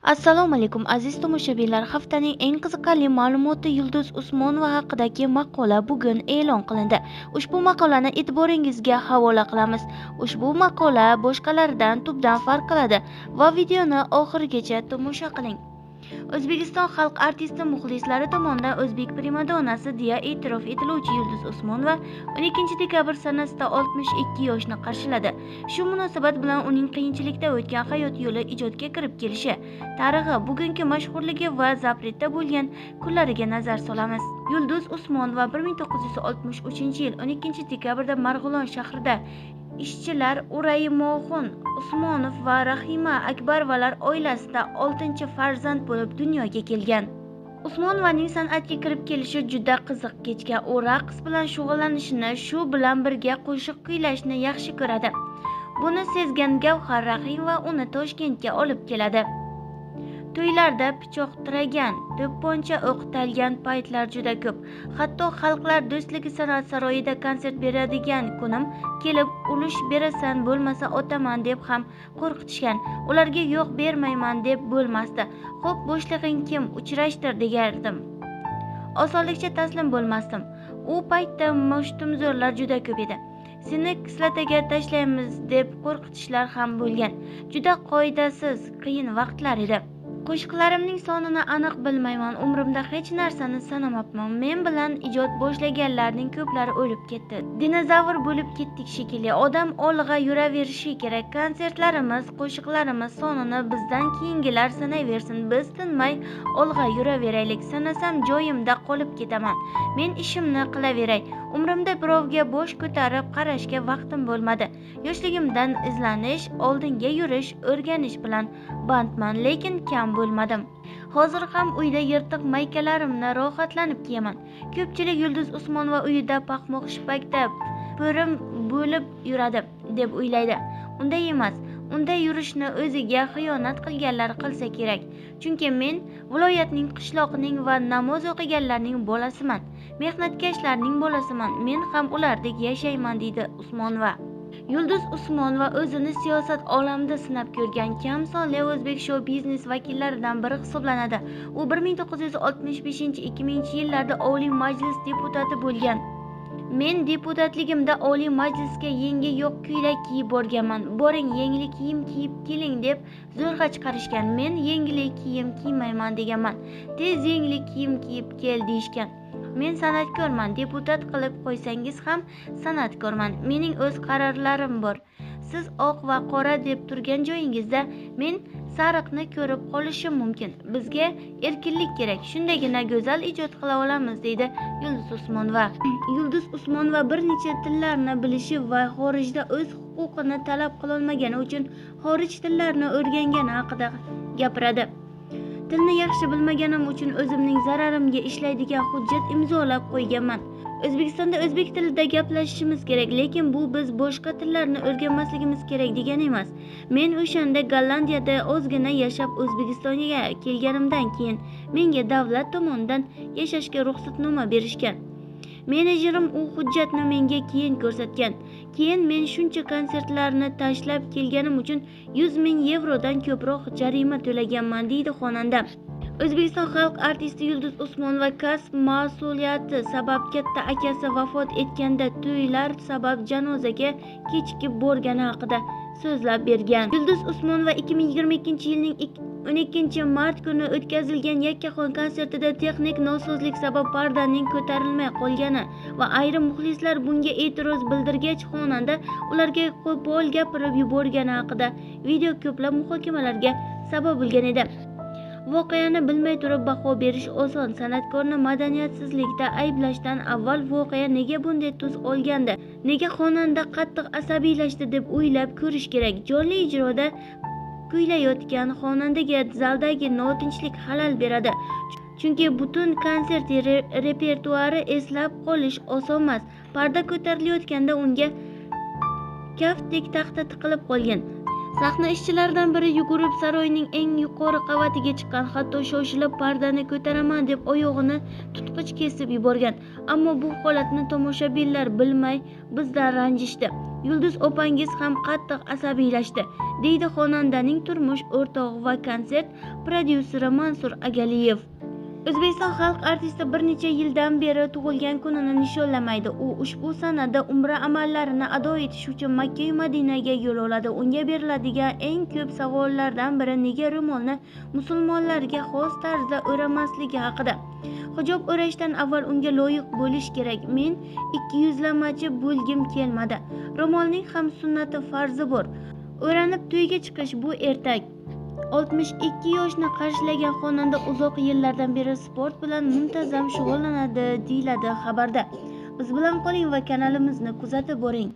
Assalomu alaykum aziz tomoshabinlar, haftaning eng qiziqarli ma'lumoti Yulduz Usmonova haqidagi maqola bugun e'lon qilindi. Ushbu maqolani e'tiboringizga havola qilamiz. Ushbu maqola boshqalardan tubdan farq qiladi va videoni oxirigacha tomosha qiling. O'zbekiston xalq artisti muxlislari tomonidan o'zbek primadonasi deya e'tirof etiluvchi Yulduz Usmonova 12 dekabr sanasida 62 yoshni qarshiladi. Shu munosabat bilan uning qiyinchilikda o'tgan hayot yo'li ijodga kirib kelishi, tarixi, bugungi mashhurligi va zapretda bo'lgan kunlariga nazar solamiz. Yulduz Usmonova 1963-yil 12 dekabrda Marg'ilon shahrida ishchilar Uraymoxon Usmonov va Rahima Akbarovalar oilasida 6-farzand bo'lib dunyoga kelgan. Usmonovaning san'atga kirib kelishi juda qiziq kechgan. U raqs bilan shug'ullanishni, shu bilan birga qo'shiq kuylashni yaxshi ko'radi. Buni sezgan Gavhar Rahimova uni Toshkentga olib keladi. To'ylarda pichoq tiragan, to'pponcha o'qitalgan paytlar juda ko'p. Hatto Xalqlar do'stligi san'at saroyida konsert beradigan kunim kelib ulush berasan bo'lmasa otaman deb ham qo'rqitishgan. Ularga yo'q bermayman deb bo'lmasdi. Xo'p, boshlig'ing kim? Uchrashtir degandim. Osonlikcha taslim bo'lmasdim. U paytda mushtumzo'rlar juda ko'p edi. Seni kislataga tashlaymiz deb qo'rqitishlar ham bo'lgan. Juda qoidasiz, qiyin vaqtlar edi. Qo'shiqlarimning sonini aniq bilmayman, umrimda hech narsani sanamabman. Men bilan ijod boshlaganlarning ko'plari o'lib ketdi. Dinozavr bo'lib ketdik shekilli. Odam olg'a yuraverishi kerak. Konsertlarimiz, qo'shiqlarimiz sonini bizdan keyingilar sanayversin. Biz tinmay olg'a yuraveraylik. Sanasam joyimda qolib ketaman. Men ishimni qilaveray. Umrimda birovga bosh ko'tarib qarashga vaqtim bo'lmadi. Yoshligimdan izlanish, oldinga yurish, o'rganish bilan bandman, lekin kam bo'lmadim. Hozir ham uyda yirtiq maykalarimni rohatlanib kiyaman. Ko'pchilik Yulduz Usmonova uyida paxmoq shipakda po'rim bo'lib yuradi deb o'ylaydi. Unday emas. Unday yurishni o'ziga xiyonat qilganlar qilsa kerak. Chunki men viloyatning, qishloqning va namoz o'qiganlarning bolasiman. Mehnatkashlarning bolasiman. Men ham ulardek yashayman, deydi Usmonova. Yulduz Usmonova o'zini siyosat olamida sinab ko'rgan kam sonli o'zbek shou-biznes vakillaridan biri hisoblanadi. U 1965-2000-yillarda Oliy Majlis deputati bo'lgan. Men deputatligimda Oliy Majlisga yangi yo'q ko'ylak kiyib borganman. Boring, yangi kiyim kiyib keling deb zo'rg'a chiqarishgan. Men yangi kiyim kiymayman deganman. Tez yangi kiyim kiyib kel deyishgan. Men san'atkorman, deputat qilib qo'ysangiz ham san'atkorman. Mening o'z qarorlarim bor. Siz oq va qora deb turgan joyingizda men sariqni ko'rib qolishim mumkin. Bizga erkinlik kerak. Shundagina go'zal ijod qila olamiz, deydi Yulduz Usmonova. Yulduz Usmonova bir necha tillarni bilishi va xorijda o'z huquqini talab qilolmagani uchun xorij tillarini o'rgangani haqida gapiradi. Tilni yaxshi bilmaganim uchun o'zimning zararimga ishlaydigan hujjat imzolab qo'yganman. O'zbekistonda o'zbek tilida gaplashishimiz kerak, lekin bu biz boshqa tillarni o'rganmasligimiz kerak degani emas. Men o'shanda Gollandiyada ozgina yashab O'zbekistonga kelganimdan keyin menga davlat tomonidan yashashga ruxsatnoma berishgan. Menejerim u hujjatni menga keyin ko'rsatgan. Keyin men shuncha konsertlarni tashlab kelganim uchun 100 ming yevrodan ko'proq jarima to'laganman, deydi xonanda. O'zbekiston xalq artisti Yulduz Usmonova kasb mas'uliyati sabab katta akasi vafot etganda to'ylar sabab janozaga kechikib borgani haqida so'zlab bergan. Yulduz Usmonova 2022-yilning 12-mart kuni o'tkazilgan Yakkaxon konsertida texnik nosozlik sabab pardaning ko'tarilmay qolgani va ayrim muxlislar bunga e'tiroz bildirgach, xonanda ularga qo'pol gapirib yuborgani haqida video ko'plab muhokamalarga sabab bo'lgan edi. Voqeani bilmay turib baho berish oson. San'atkorni madaniyatsizlikda ayblashdan avval voqea nega bunday tus olgandi, nega xonanda qattiq asabiylashdi deb o'ylab ko'rish kerak. Jonli ijroda kuylayotgan xonandaga zaldagi notinchlik xalal beradi. Chunki butun konsert repertuari eslab qolish oson emas. Parda ko'tarilayotganda unga kaftdek taxta tiqilib qolgan. Sahna ishchilaridan biri yugurib saroyning eng yuqori qavatiga chiqqan, hatto shoshilib pardani ko'taraman deb oyog'ini tutqich kesib yuborgan. Ammo bu holatni tomoshabinlar bilmay bizdan ranjishdi. Yulduz opangiz ham qattiq asabiylashdi, deydi xonandaning turmush o'rtog'i va konsert prodyuseri Mansur Agaliyev. O'zbekiston xalq artisti bir necha yildan beri tug'ilgan kunini nishonlamaydi. U ushbu sanada umra amallarini ado etish uchun Makka va Madinaga yo'l oladi. Unga beriladigan eng ko'p savollardan biri nega ro'molni musulmonlarga xos tarzda o'ramasligi haqida. Hijob o'rashdan avval unga loyiq bo'lish kerak. Men 200lamachi bo'lgim kelmadi. Ro'molning ham sunnati farzi bor. O'ranib to'yga chiqish bu ertak. 62 yoshni qarshilagan xonanda uzoq yillardan beri sport bilan muntazam shug'ullanadi, deyiladi xabarda. Biz bilan qoling va kanalimizni kuzatib boring.